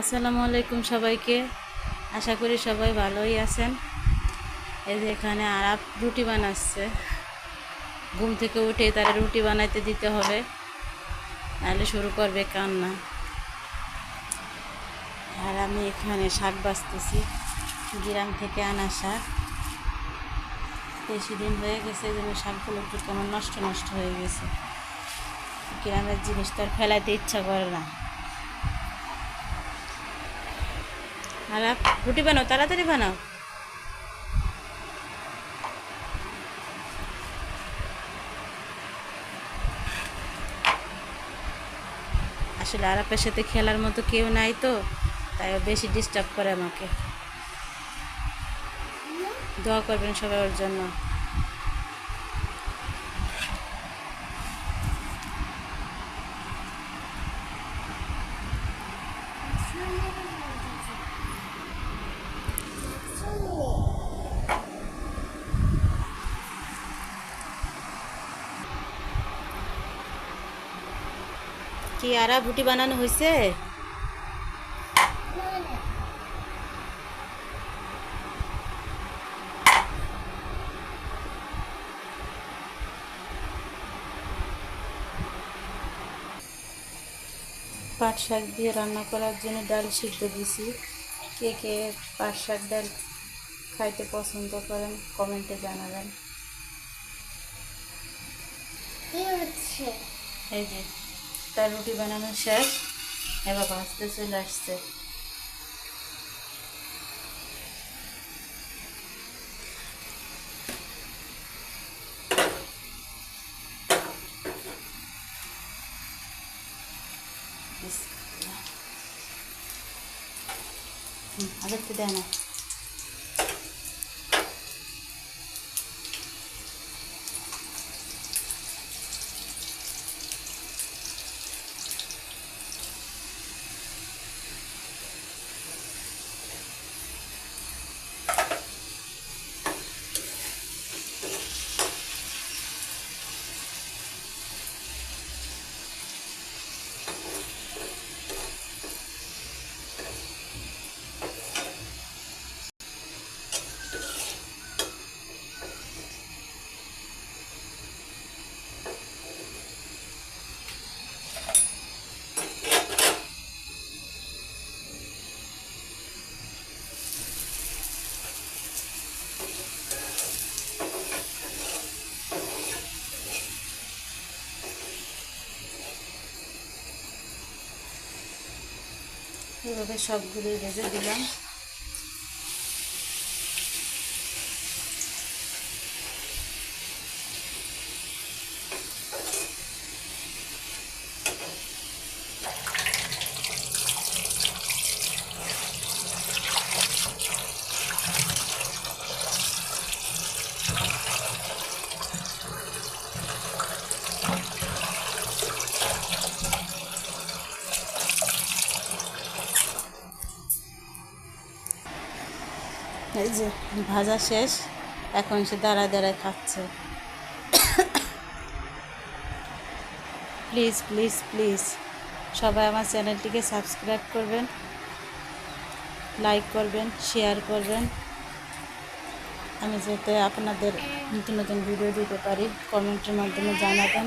আসসালামু আলাইকুম সবাইকে। আশা করি সবাই ভালোই আছেন। এই যে এখানে আরাপ রুটি বানাচ্ছে। ঘুম থেকে উঠে তারা রুটি বানাইতে দিতে হবে, নাহলে শুরু করবে কান্না। আর আমি এখানে শাক বাছতেছি, গ্রাম থেকে আনা শাক। বেশি দিন হয়ে গেছে, এই জন্য শাকগুলো একটু কেমন নষ্ট নষ্ট হয়ে গেছে। গ্রামের জিনিস তো আর ফেলাইতে ইচ্ছা করে না। আরাপ রুটি বানাও, তাড়াতাড়ি বানাও। আসলে আরাপের সাথে খেলার মতো কেউ নাই, তো তাই ও বেশি ডিস্টার্ব করে আমাকে। দোয়া করবেন সবাই ওর জন্য। কি আরা রুটি বানানো হয়েছে? পাট শাক দিয়ে রান্না করার জন্য ডাল সিদ্ধ দিছি। কে কে পাট শাক ডাল খাইতে পছন্দ করেন কমেন্টে জানাবেন। এই যে তার রুটি বানানো শেষ, এবার ভাজতে চলে আসছে। আগের তো দেয় না। এভাবে সবগুলোই ভেজে দিলাম। এই যে ভাজা শেষ, এখন সে দাঁড়ায় দাঁড়ায় খাচ্ছে। প্লিজ প্লিজ প্লিজ সবাই আমার চ্যানেলটিকে সাবস্ক্রাইব করবেন, লাইক করবেন, শেয়ার করবেন, আমি যাতে আপনাদের নতুন নতুন ভিডিও দিতে পারি। কমেন্টের মাধ্যমে জানাবেন।